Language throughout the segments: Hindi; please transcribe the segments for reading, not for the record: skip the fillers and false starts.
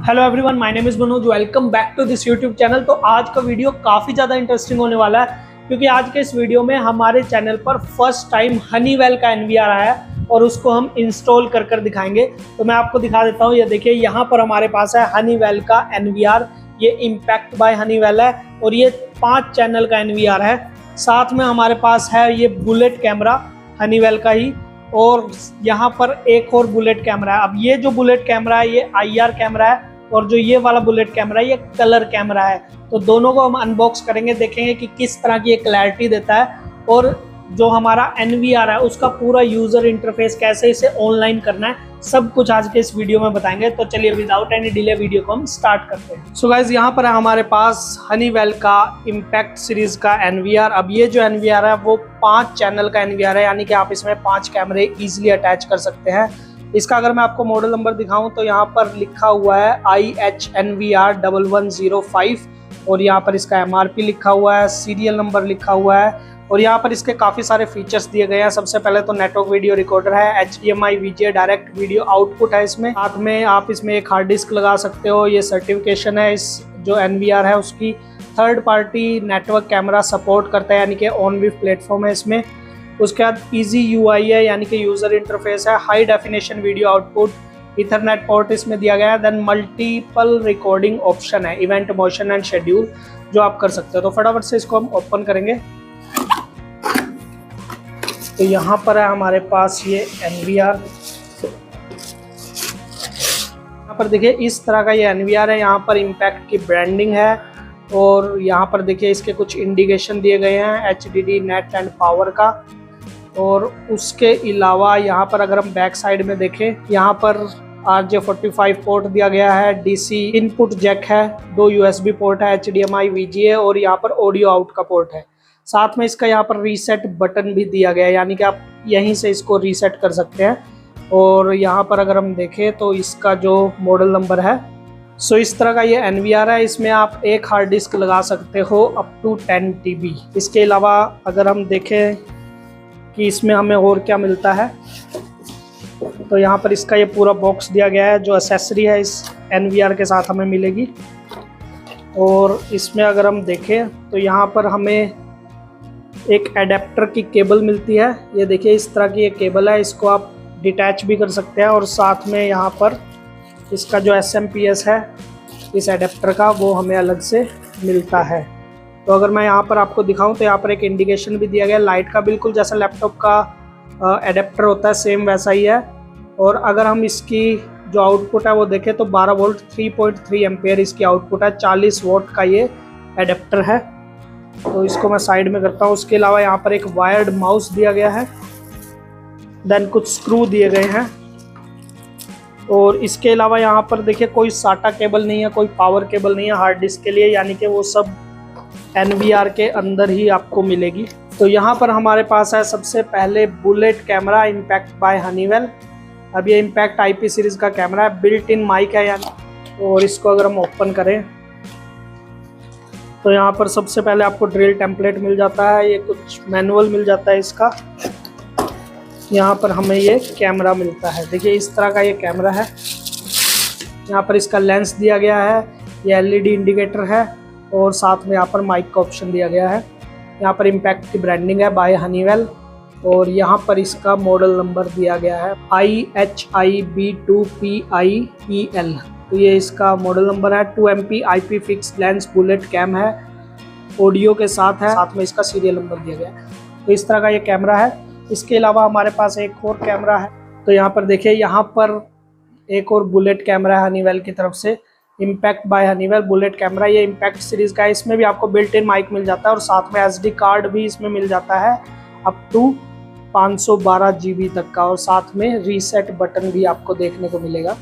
Hello everyone, my name is Manoj. Welcome back to this YouTube channel. तो आज का वीडियो काफ़ी ज़्यादा इंटरेस्टिंग होने वाला है क्योंकि आज के इस वीडियो में हमारे चैनल पर फर्स्ट टाइम हनीवेल का एनवीआर आया है और उसको हम इंस्टॉल कर दिखाएंगे। तो मैं आपको दिखा देता हूँ। ये देखिए, यहाँ पर हमारे पास है हनीवेल का एनवीआर। ये इम्पैक्ट बाय हनीवेल है और ये 5 चैनल का एनवीआर है। साथ में हमारे पास है ये बुलेट कैमरा हनीवेल का ही, और यहाँ पर एक और बुलेट कैमरा है। अब ये जो बुलेट कैमरा है ये IR कैमरा है और जो ये वाला बुलेट कैमरा है ये कलर कैमरा है। तो दोनों को हम अनबॉक्स करेंगे, देखेंगे कि किस तरह की ये क्लैरिटी देता है और जो हमारा एनवीआर है उसका पूरा यूजर इंटरफेस कैसे इसे ऑनलाइन करना है, सब कुछ आज के इस वीडियो में बताएंगे। तो चलिए विदाउट एनी डिले वीडियो को हम स्टार्ट करते हैं। सो गाइस, यहाँ पर है हमारे पास हनीवेल का इम्पैक्ट सीरीज का एनवीआर। अब ये जो एनवीआर है वो 5 चैनल का एनवीआर है, यानी कि आप इसमें 5 कैमरे इजीली अटैच कर सकते हैं। इसका अगर मैं आपको मॉडल नंबर दिखाऊं तो यहाँ पर लिखा हुआ है IHNVR1105 और यहाँ पर इसका MRP लिखा हुआ है, सीरियल नंबर लिखा हुआ है और यहाँ पर इसके काफ़ी सारे फीचर्स दिए गए हैं। सबसे पहले तो नेटवर्क वीडियो रिकॉर्डर है, HDMI VGA direct video output है इसमें। साथ में आप इसमें एक हार्ड डिस्क लगा सकते हो। ये सर्टिफिकेशन है इस जो एनवीआर है उसकी। Third party network camera support करता है, यानी कि ऑनविव प्लेटफॉर्म है इसमें। उसके बाद इजी UI है, यानी कि यूज़र इंटरफेस है। High definition video output, Ethernet port इसमें दिया गया है। देन मल्टीपल रिकॉर्डिंग ऑप्शन है, इवेंट मोशन एंड शेड्यूल जो आप कर सकते हो। तो फटाफट से इसको हम ओपन करेंगे। तो यहाँ पर है हमारे पास ये एनवीआर। यहाँ पर देखिए इस तरह का ये एनवीआर है। यहाँ पर इम्पैक्ट की ब्रांडिंग है और यहाँ पर देखिए इसके कुछ इंडिकेशन दिए गए हैं, HDD नेट एंड पावर का। और उसके अलावा यहाँ पर अगर हम बैक साइड में देखें, यहाँ पर RJ45 पोर्ट दिया गया है, DC इनपुट जैक है, 2 USB पोर्ट है, HDMI VGA और यहाँ पर ऑडियो आउट का पोर्ट है। साथ में इसका यहाँ पर रीसेट बटन भी दिया गया है, यानी कि आप यहीं से इसको रीसेट कर सकते हैं। और यहाँ पर अगर हम देखें तो इसका जो मॉडल नंबर है, सो इस तरह का ये एनवीआर है। इसमें आप एक हार्ड डिस्क लगा सकते हो अप टू 10 TB। इसके अलावा अगर हम देखें कि इसमें हमें और क्या मिलता है, तो यहाँ पर इसका ये पूरा बॉक्स दिया गया है जो एसेसरी है इस एनवीआर के साथ हमें मिलेगी। और इसमें अगर हम देखें तो यहाँ पर हमें एक एडेप्टर की केबल मिलती है। ये देखिए इस तरह की ये केबल है, इसको आप डिटैच भी कर सकते हैं। और साथ में यहाँ पर इसका जो SMPS है इस एडेप्टर का, वो हमें अलग से मिलता है। तो अगर मैं यहाँ पर आपको दिखाऊं तो यहाँ पर एक इंडिकेशन भी दिया गया है लाइट का, बिल्कुल जैसा लैपटॉप का एडेप्टर होता है सेम वैसा ही है। और अगर हम इसकी जो आउटपुट है वो देखें तो 12 वोल्ट 3.3 एम्पेयर इसकी आउटपुट है। 40 वोट का ये एडेप्टर है। तो इसको मैं साइड में करता हूँ। उसके अलावा यहाँ पर एक वायर्ड माउस दिया गया है, देन कुछ स्क्रू दिए गए हैं। और इसके अलावा यहाँ पर देखिए कोई साटा केबल नहीं है, कोई पावर केबल नहीं है हार्ड डिस्क के लिए, यानी कि वो सब एनवीआर के अंदर ही आपको मिलेगी। तो यहाँ पर हमारे पास है सबसे पहले bullet camera impact by Honeywell. अब ये इम्पैक्ट IP सीरीज का कैमरा है, बिल्ट इन माइक है यानी। और इसको अगर हम ओपन करें तो यहाँ पर सबसे पहले आपको ड्रिल टेम्पलेट मिल जाता है, ये कुछ मैनुअल मिल जाता है इसका। यहाँ पर हमें ये कैमरा मिलता है, देखिए इस तरह का ये कैमरा है। यहाँ पर इसका लेंस दिया गया है, ये LED इंडिकेटर है और साथ में यहाँ पर माइक का ऑप्शन दिया गया है। यहाँ पर इम्पैक्ट की ब्रांडिंग है बाय हनीवेल और यहाँ पर इसका मॉडल नंबर दिया गया है IHIB2PIEL। तो ये इसका मॉडल नंबर है। 2MP IP fix lens bullet cam है, ऑडियो के साथ है, साथ में इसका सीरियल नंबर दिया गया है। तो इस तरह का ये कैमरा है। इसके अलावा हमारे पास एक और कैमरा है। तो यहाँ पर देखिए, यहाँ पर एक और बुलेट कैमरा है हनीवेल की तरफ से, impact by Honeywell bullet camera. ये इम्पैक्ट सीरीज का है। इसमें भी आपको बिल्ट इन माइक मिल जाता है और साथ में SD कार्ड भी इसमें मिल जाता है अप टू 512 GB तक का, और साथ में रीसेट बटन भी आपको देखने को मिलेगा।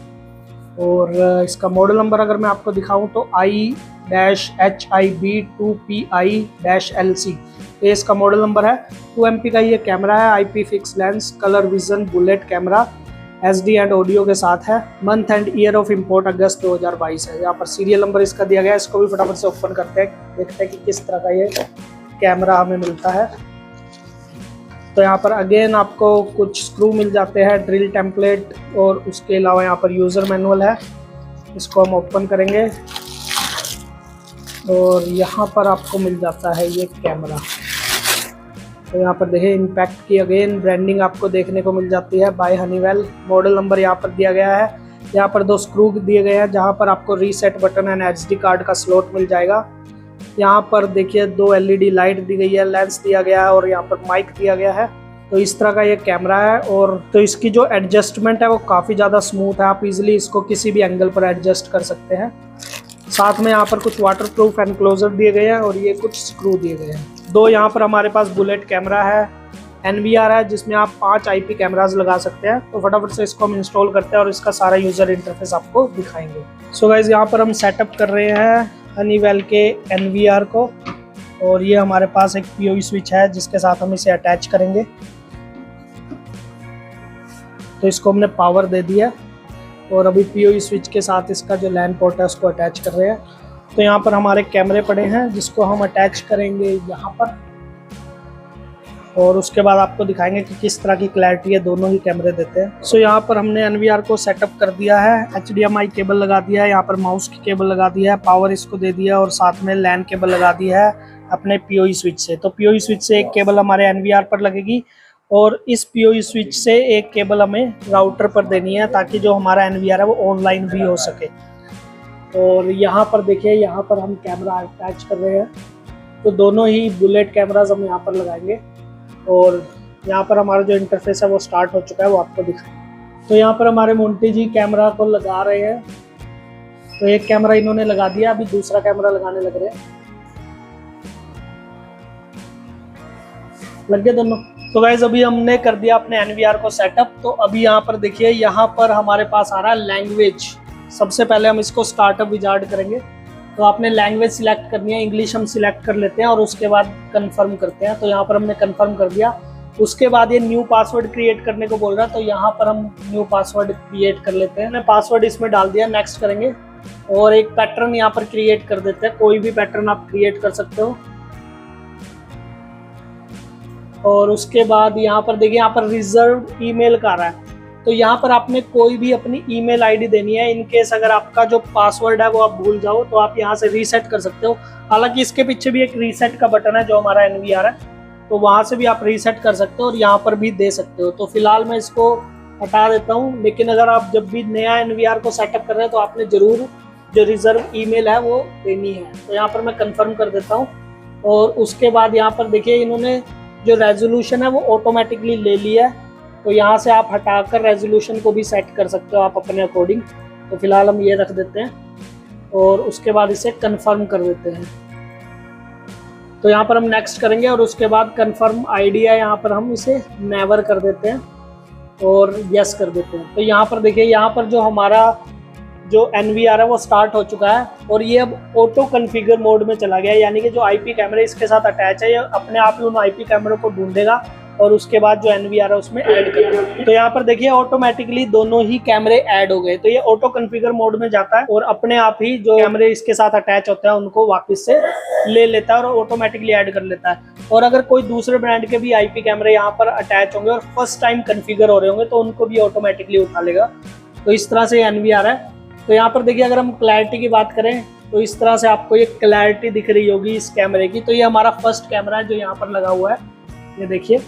और इसका मॉडल नंबर अगर मैं आपको दिखाऊं तो I-HIB2PI-LC ये इसका मॉडल नंबर है। 2MP का ये कैमरा है, IP fix lens colour vision bullet camera, SD and audio के साथ है। Month and year of import अगस्त 2022 है। यहाँ पर सीरियल नंबर इसका दिया गया है। इसको भी फटाफट से ओपन करते हैं, देखते हैं कि किस तरह का ये कैमरा हमें मिलता है। तो यहाँ पर अगेन आपको कुछ स्क्रू मिल जाते हैं, ड्रिल टेम्पलेट और उसके अलावा यहाँ पर यूज़र मैनुअल है। इसको हम ओपन करेंगे और यहाँ पर आपको मिल जाता है ये कैमरा। तो यहाँ पर देखिए इम्पैक्ट की अगेन ब्रांडिंग आपको देखने को मिल जाती है बाय हनीवेल। मॉडल नंबर यहाँ पर दिया गया है। यहाँ पर 2 स्क्रू दिए गए हैं जहाँ पर आपको reset button and HD card का स्लॉट मिल जाएगा। यहाँ पर देखिए 2 एलईडी लाइट दी गई है, लेंस दिया गया है और यहाँ पर माइक दिया गया है। तो इस तरह का ये कैमरा है और तो इसकी जो एडजस्टमेंट है वो काफ़ी ज़्यादा स्मूथ है। आप इजीली इसको किसी भी एंगल पर एडजस्ट कर सकते हैं। साथ में यहाँ पर कुछ वाटरप्रूफ एनक्लोजर दिए गए हैं और ये कुछ स्क्रू दिए गए हैं। 2 यहाँ पर हमारे पास बुलेट कैमरा है, NVR है जिसमें आप 5 IP कैमराज लगा सकते हैं। तो फटाफट से इसको हम इंस्टॉल करते हैं और इसका सारा यूज़र इंटरफेस आपको दिखाएंगे। सो गाइज यहाँ पर हम सेटअप कर रहे हैं हनीवेल के NVR को और ये हमारे पास एक PoE स्विच है जिसके साथ हम इसे अटैच करेंगे। तो इसको हमने पावर दे दिया और अभी PoE स्विच के साथ इसका जो लैन पोर्ट है उसको अटैच कर रहे हैं। तो यहाँ पर हमारे कैमरे पड़े हैं जिसको हम अटैच करेंगे यहाँ पर और उसके बाद आपको दिखाएंगे कि किस तरह की क्लैरिटी है दोनों ही कैमरे देते हैं। सो यहाँ पर हमने NVR को सेटअप कर दिया है, HDMI केबल लगा दिया है, यहाँ पर माउस की केबल लगा दिया है, पावर इसको दे दिया और साथ में लैन केबल लगा दिया है अपने PoE स्विच से। तो PoE स्विच से एक केबल हमारे NVR पर लगेगी और इस PoE स्विच से एक केबल हमें राउटर पर देनी है ताकि जो हमारा NVR है वो ऑनलाइन भी हो सके। और यहाँ पर देखिए यहाँ पर हम कैमरा अटैच कर रहे हैं। तो दोनों ही बुलेट कैमराज हम यहाँ पर लगाएंगे और यहाँ पर हमारा जो इंटरफेस है वो स्टार्ट हो चुका है, वो आपको दिखाएंगे। तो यहाँ पर हमारे मोंटी जी कैमरा को लगा रहे हैं। तो एक कैमरा इन्होंने लगा दिया, अभी दूसरा कैमरा लगाने लग रहे हैं। लग गए दोनों। तो गाइज अभी हमने कर दिया अपने NVR को सेटअप। तो अभी यहाँ पर देखिए यहाँ पर हमारे पास आ रहा है लैंग्वेज। सबसे पहले हम इसको स्टार्टअप विजार्ड करेंगे। तो आपने लैंग्वेज सिलेक्ट करनी है, इंग्लिश हम सिलेक्ट कर लेते हैं और उसके बाद कंफर्म करते हैं। तो यहाँ पर हमने कंफर्म कर दिया। उसके बाद ये न्यू पासवर्ड क्रिएट करने को बोल रहा है, तो यहाँ पर हम न्यू पासवर्ड क्रिएट कर लेते हैं। हमने पासवर्ड इसमें डाल दिया, नेक्स्ट करेंगे और एक पैटर्न यहाँ पर क्रिएट कर देते हैं। कोई भी पैटर्न आप क्रिएट कर सकते हो। और उसके बाद यहाँ पर देखिए यहाँ पर रिजर्व ईमेल का आ रहा है। तो यहाँ पर आपने कोई भी अपनी ईमेल आईडी देनी है। इन केस अगर आपका जो पासवर्ड है वो आप भूल जाओ तो आप यहाँ से रीसेट कर सकते हो। हालांकि इसके पीछे भी एक रीसेट का बटन है जो हमारा NVR है, तो वहाँ से भी आप रीसेट कर सकते हो और यहाँ पर भी दे सकते हो। तो फिलहाल मैं इसको हटा देता हूँ, लेकिन अगर आप जब भी नया NVR को सेटअप कर रहे हैं तो आपने ज़रूर जो रिजर्व ईमेल है वो देनी है। तो यहाँ पर मैं कन्फर्म कर देता हूँ। और उसके बाद यहाँ पर देखिए इन्होंने जो रेजोल्यूशन है वो ऑटोमेटिकली ले लिया है। तो यहाँ से आप हटाकर रेजोल्यूशन को भी सेट कर सकते हो आप अपने अकॉर्डिंग। तो फिलहाल हम ये रख देते हैं और उसके बाद इसे कंफर्म कर देते हैं। तो यहाँ पर हम नेक्स्ट करेंगे और उसके बाद कंफर्म आईडी है, यहाँ पर हम इसे नेवर कर देते हैं और यस कर देते हैं। तो यहाँ पर देखिए यहाँ पर जो हमारा जो NVR है वो स्टार्ट हो चुका है और ये अब ऑटो कॉन्फ़िगर मोड में चला गया है। यानी कि जो IP कैमरे इसके साथ अटैच है ये अपने आप ही उन IP कैमरों को ढूंढेगा और उसके बाद जो NVR है उसमें ऐड करेगा। तो यहाँ पर देखिए ऑटोमेटिकली दोनों ही कैमरे ऐड हो गए। तो ये ऑटो कॉन्फ़िगर मोड में जाता है और अपने आप ही जो कैमरे इसके साथ अटैच होते हैं उनको वापस से ले लेता है और ऑटोमेटिकली ऐड कर लेता है। और अगर कोई दूसरे ब्रांड के भी IP कैमरे यहाँ पर अटैच होंगे और फर्स्ट टाइम कॉन्फ़िगर हो रहे होंगे तो उनको भी ऑटोमेटिकली उठा लेगा। तो इस तरह से NVR है। तो यहाँ पर देखिए अगर हम क्लैरिटी की बात करें तो इस तरह से आपको ये क्लैरिटी दिख रही होगी इस कैमरे की। तो ये हमारा फर्स्ट कैमरा है जो यहाँ पर लगा हुआ है, ये देखिए।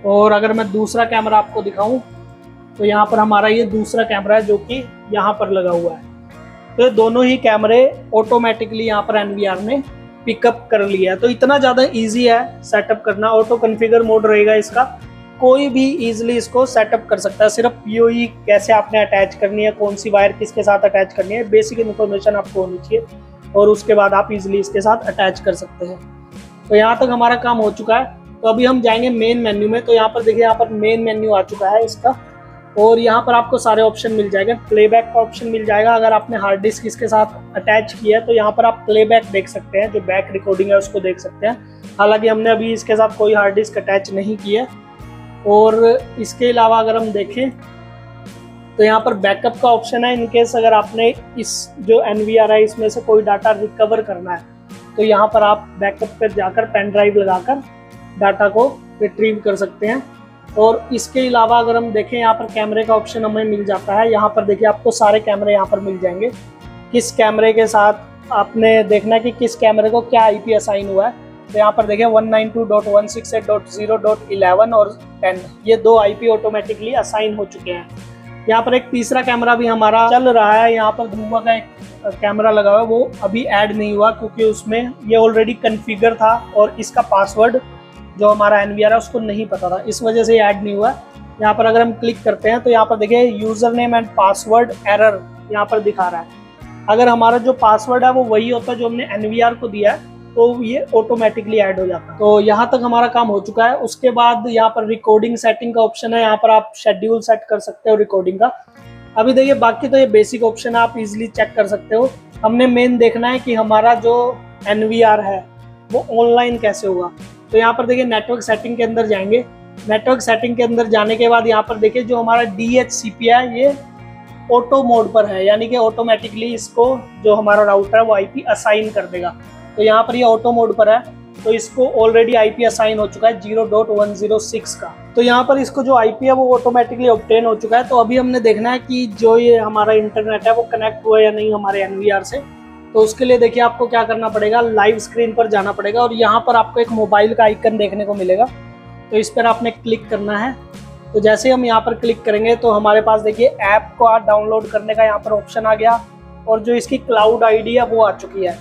और अगर मैं दूसरा कैमरा आपको दिखाऊं तो यहाँ पर हमारा ये दूसरा कैमरा है जो कि यहाँ पर लगा हुआ है। तो ये दोनों ही कैमरे ऑटोमेटिकली यहाँ पर NVR ने पिकअप कर लिया है। तो इतना ज़्यादा इजी है सेटअप करना। ऑटो कॉन्फ़िगर मोड रहेगा इसका, कोई भी इजीली इसको सेटअप कर सकता है। सिर्फ PoE कैसे आपने अटैच करनी है, कौन सी वायर किसके साथ अटैच करनी है, बेसिक इन्फॉर्मेशन आपको होनी चाहिए और उसके बाद आप इजीली इसके साथ अटैच कर सकते हैं। तो यहाँ तक हमारा काम हो चुका है। तो अभी हम जाएंगे मेन मेन्यू में। तो यहाँ पर देखिए यहाँ पर मेन मेन्यू आ चुका है इसका और यहाँ पर आपको सारे ऑप्शन मिल जाएंगे। प्लेबैक का ऑप्शन मिल जाएगा। अगर आपने हार्ड डिस्क इसके साथ अटैच किया है तो यहाँ पर आप प्लेबैक देख सकते हैं, जो बैक रिकॉर्डिंग है उसको देख सकते हैं। हालांकि हमने अभी इसके साथ कोई हार्ड डिस्क अटैच नहीं किया। और इसके अलावा अगर हम देखें तो यहाँ पर बैकअप का ऑप्शन है। इनकेस अगर आपने इस जो NVR है इसमें से कोई डाटा रिकवर करना है तो यहाँ पर आप बैकअप पर जाकर पेन ड्राइव लगाकर डाटा को रिट्रीव कर सकते हैं। और इसके अलावा अगर हम देखें यहाँ पर कैमरे का ऑप्शन हमें मिल जाता है। यहाँ पर देखिए आपको सारे कैमरे यहाँ पर मिल जाएंगे। किस कैमरे के साथ आपने देखना है कि किस कैमरे को क्या IP असाइन हुआ है। तो यहाँ पर देखिए 192.168.0.11 और 10 ये 2 IP ऑटोमेटिकली असाइन हो चुके हैं। यहाँ पर एक तीसरा कैमरा भी हमारा चल रहा है। यहाँ पर धुआं का एक कैमरा लगा हुआ है, वो अभी ऐड नहीं हुआ क्योंकि उसमें ये ऑलरेडी कॉन्फ़िगर था और इसका पासवर्ड जो हमारा NVR है उसको नहीं पता था, इस वजह से ऐड नहीं हुआ। यहाँ पर अगर हम क्लिक करते हैं तो यहाँ पर देखिए user name and password error यहाँ पर दिखा रहा है। अगर हमारा जो पासवर्ड है वो वही होता है जो हमने NVR को दिया है तो ये ऑटोमेटिकली ऐड हो जाता है। तो यहाँ तक हमारा काम हो चुका है। उसके बाद यहाँ पर रिकॉर्डिंग सेटिंग का ऑप्शन है, यहाँ पर आप शेड्यूल सेट कर सकते हो रिकॉर्डिंग का। अभी देखिए बाकी तो ये बेसिक ऑप्शन है, आप इजीली चेक कर सकते हो। हमने मेन देखना है कि हमारा जो NVR है वो ऑनलाइन कैसे होगा। तो यहाँ पर देखिए नेटवर्क सेटिंग के अंदर जाएंगे। नेटवर्क सेटिंग के अंदर जाने के बाद यहाँ पर देखिए जो हमारा DHCP है ये ऑटो मोड पर है, यानी कि ऑटोमेटिकली इसको जो हमारा राउटर है वो IP असाइन कर देगा। तो यहाँ पर ये ऑटो मोड पर है तो इसको ऑलरेडी IP असाइन हो चुका है 0.106 का। तो यहाँ पर इसको जो IP है वो ऑटोमेटिकली ऑब्टेन हो चुका है। तो अभी हमने देखना है कि जो ये हमारा इंटरनेट है वो कनेक्ट हुआ या नहीं हमारे NVR से। तो उसके लिए देखिए आपको क्या करना पड़ेगा, लाइव स्क्रीन पर जाना पड़ेगा और यहाँ पर आपको एक मोबाइल का आइकन देखने को मिलेगा। तो इस पर आपने क्लिक करना है। तो जैसे हम यहाँ पर क्लिक करेंगे तो हमारे पास देखिए ऐप को डाउनलोड करने का यहाँ पर ऑप्शन आ गया और जो इसकी क्लाउड ID है वो आ चुकी है।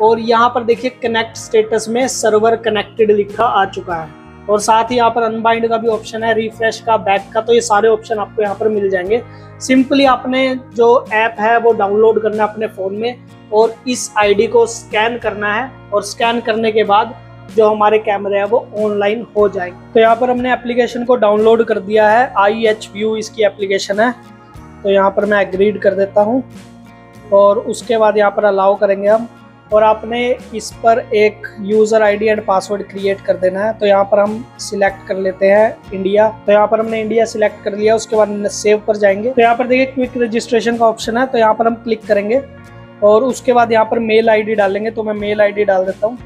और यहाँ पर देखिए कनेक्ट स्टेटस में सर्वर कनेक्टेड लिखा आ चुका है और साथ ही यहाँ पर अनबाइंड का भी ऑप्शन है, रिफ्रेश का, बैक का। तो ये सारे ऑप्शन आपको यहाँ पर मिल जाएंगे। सिंपली आपने जो ऐप है वो डाउनलोड करना है अपने फ़ोन में और इस ID को स्कैन करना है और स्कैन करने के बाद जो हमारे कैमरे हैं वो ऑनलाइन हो जाएंगे। तो यहाँ पर हमने एप्लीकेशन को डाउनलोड कर दिया है, IHView इसकी एप्लीकेशन है। तो यहाँ पर मैं एग्रीड कर देता हूँ और उसके बाद यहाँ पर अलाउ करेंगे हम और आपने इस पर एक user ID and password create कर देना है। तो यहाँ पर हम सिलेक्ट कर लेते हैं इंडिया। तो यहाँ पर हमने इंडिया सिलेक्ट कर लिया। उसके बाद सेव पर जाएंगे तो यहाँ पर देखिए क्विक रजिस्ट्रेशन का ऑप्शन है। तो यहाँ पर हम क्लिक करेंगे और उसके बाद यहाँ पर मेल ID डालेंगे। तो मैं मेल ID डाल देता हूँ।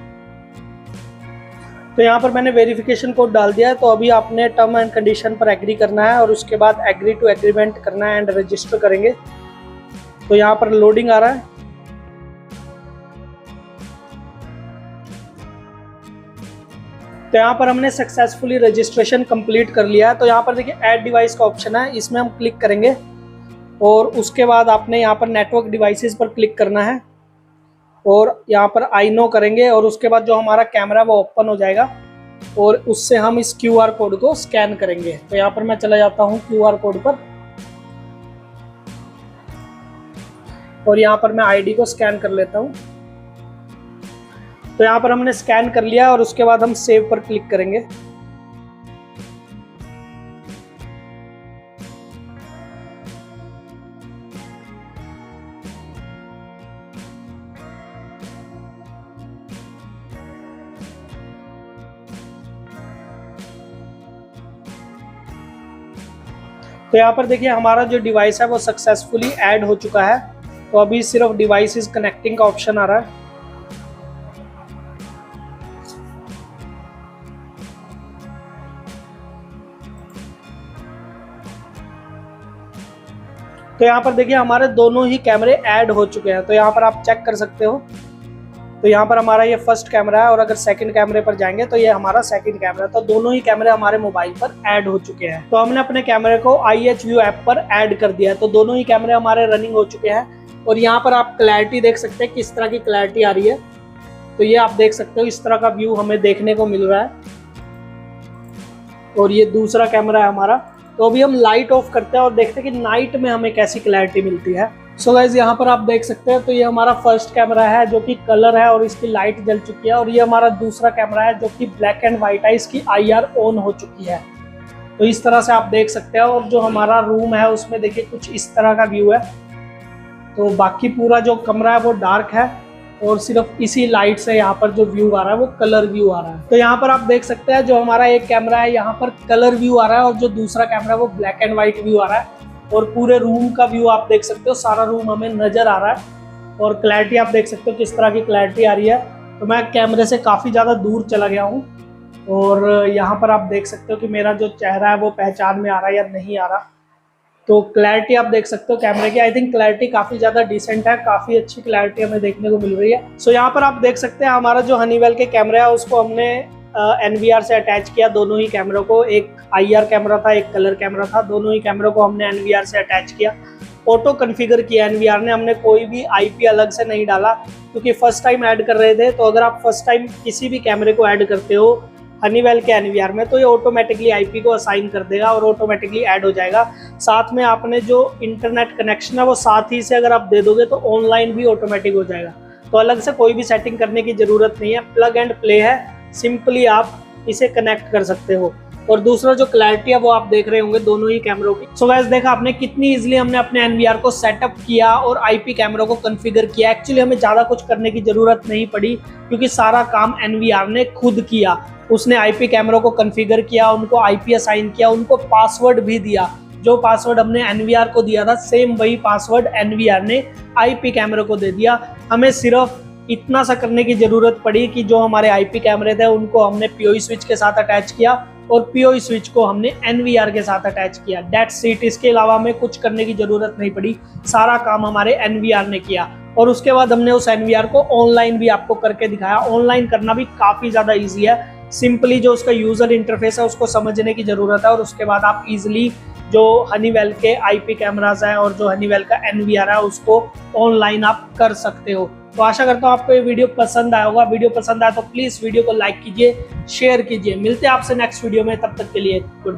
तो यहाँ पर मैंने वेरिफिकेशन कोड डाल दिया है। तो अभी आपने टर्म एंड कंडीशन पर एग्री करना है और उसके बाद एग्री टू एग्रीमेंट करना है एंड रजिस्टर करेंगे। तो यहाँ पर लोडिंग आ रहा है। तो यहाँ पर हमने सक्सेसफुली रजिस्ट्रेशन कंप्लीट कर लिया है। तो यहाँ पर देखिए ऐड डिवाइस का ऑप्शन है, इसमें हम क्लिक करेंगे और उसके बाद आपने यहाँ पर नेटवर्क डिवाइसेस पर क्लिक करना है और यहाँ पर आई नो करेंगे और उसके बाद जो हमारा कैमरा वो ओपन हो जाएगा और उससे हम इस QR कोड को स्कैन करेंगे। तो यहाँ पर मैं चला जाता हूँ QR कोड पर और यहाँ पर मैं ID को स्कैन कर लेता हूँ। तो यहाँ पर हमने स्कैन कर लिया और उसके बाद हम सेव पर क्लिक करेंगे। तो यहाँ पर देखिए हमारा जो डिवाइस है वो सक्सेसफुली ऐड हो चुका है। तो अभी सिर्फ डिवाइस इज कनेक्टिंग का ऑप्शन आ रहा है। तो यहाँ पर देखिए हमारे दोनों ही कैमरे ऐड हो चुके हैं। तो यहाँ पर आप चेक कर सकते हो। तो यहाँ पर हमारा ये फर्स्ट कैमरा है और अगर सेकंड कैमरे पर जाएंगे तो ये हमारा सेकंड कैमरा है। तो दोनों ही कैमरे हमारे मोबाइल पर ऐड हो चुके हैं। तो हमने अपने कैमरे को IHView ऐप पर ऐड कर दिया है। तो दोनों ही कैमरे हमारे रनिंग हो चुके हैं और यहाँ पर आप क्लैरिटी देख सकते हैं किस तरह की क्लैरिटी आ रही है। तो ये आप देख सकते हो इस तरह का व्यू हमें देखने को मिल रहा है और ये दूसरा कैमरा है हमारा। तो अभी हम लाइट ऑफ करते हैं और देखते हैं कि नाइट में हमें कैसी क्लैरिटी मिलती है। सो गाइस यहाँ पर आप देख सकते हैं तो ये हमारा फर्स्ट कैमरा है जो कि कलर है और इसकी लाइट जल चुकी है और ये हमारा दूसरा कैमरा है जो कि ब्लैक एंड वाइट है, इसकी IR ऑन हो चुकी है। तो इस तरह से आप देख सकते हैं और जो हमारा रूम है उसमें देखिए कुछ इस तरह का व्यू है। तो बाकी पूरा जो कमरा है वो डार्क है और सिर्फ इसी लाइट से यहाँ पर जो व्यू आ रहा है वो कलर व्यू आ रहा है। तो यहाँ पर आप देख सकते हैं जो हमारा एक कैमरा है यहाँ पर कलर व्यू आ रहा है और जो दूसरा कैमरा है वो ब्लैक एंड व्हाइट व्यू आ रहा है और पूरे रूम का व्यू आप देख सकते हो, सारा रूम हमें नजर आ रहा है और क्लैरिटी आप देख सकते हो किस तरह की क्लैरिटी आ रही है। तो मैं कैमरे से काफ़ी ज़्यादा दूर चला गया हूँ और यहाँ पर आप देख सकते हो कि मेरा जो चेहरा है वो पहचान में आ रहा है या नहीं आ रहा। तो क्लैरिटी आप देख सकते हो कैमरे की, आई थिंक क्लैरिटी काफ़ी ज़्यादा डिसेंट है, काफ़ी अच्छी क्लैरिटी हमें देखने को मिल रही है। सो यहाँ पर आप देख सकते हैं हमारा जो हनीवेल के कैमरा है उसको हमने NVR से अटैच किया, दोनों ही कैमरों को। एक IR कैमरा था, एक कलर कैमरा था, दोनों ही कैमरों को हमने NVR से अटैच किया। ऑटो कॉन्फ़िगर किया NVR ने, हमने कोई भी IP अलग से नहीं डाला क्योंकि फर्स्ट टाइम ऐड कर रहे थे। तो अगर आप फर्स्ट टाइम किसी भी कैमरे को ऐड करते हो हनीवेल के NVR में तो ये ऑटोमेटिकली IP को असाइन कर देगा और ऑटोमेटिकली ऐड हो जाएगा। साथ में आपने जो इंटरनेट कनेक्शन है वो साथ ही से अगर आप दे दोगे तो ऑनलाइन भी ऑटोमेटिक हो जाएगा। तो अलग से कोई भी सेटिंग करने की ज़रूरत नहीं है, प्लग एंड प्ले है, सिंपली आप इसे कनेक्ट कर सकते हो। और दूसरा जो क्लैरिटी है वो आप देख रहे होंगे दोनों ही कैमरों की। सो गाइस देखा आपने कितनी इजीली हमने अपने NVR को सेटअप किया और IP कैमरों को कॉन्फ़िगर किया। एक्चुअली हमें ज़्यादा कुछ करने की ज़रूरत नहीं पड़ी क्योंकि सारा काम NVR ने खुद किया। उसने IP कैमरों को कॉन्फ़िगर किया, उनको IP असाइन किया, उनको पासवर्ड भी दिया। जो पासवर्ड हमने NVR को दिया था सेम वही पासवर्ड NVR ने IP कैमरों को दे दिया। हमें सिर्फ इतना सा करने की ज़रूरत पड़ी कि जो हमारे IP कैमरे थे उनको हमने PoE स्विच के साथ अटैच किया और PoE स्विच को हमने NVR के साथ अटैच किया। That's it. इसके अलावा हमें कुछ करने की ज़रूरत नहीं पड़ी, सारा काम हमारे NVR ने किया। और उसके बाद हमने उस NVR को ऑनलाइन भी आपको करके दिखाया। ऑनलाइन करना भी काफ़ी ज़्यादा ईजी है, सिंपली जो उसका यूज़र इंटरफेस है उसको समझने की ज़रूरत है और उसके बाद आप इजीली जो हनीवेल के IP कैमराज हैं और जो हनीवेल का NVR है उसको ऑनलाइन आप कर सकते हो। तो आशा करता हूँ आपको ये वीडियो पसंद आया होगा। वीडियो पसंद आया तो प्लीज़ वीडियो को लाइक कीजिए, शेयर कीजिए। मिलते हैं आपसे नेक्स्ट वीडियो में, तब तक के लिए गुड बाय।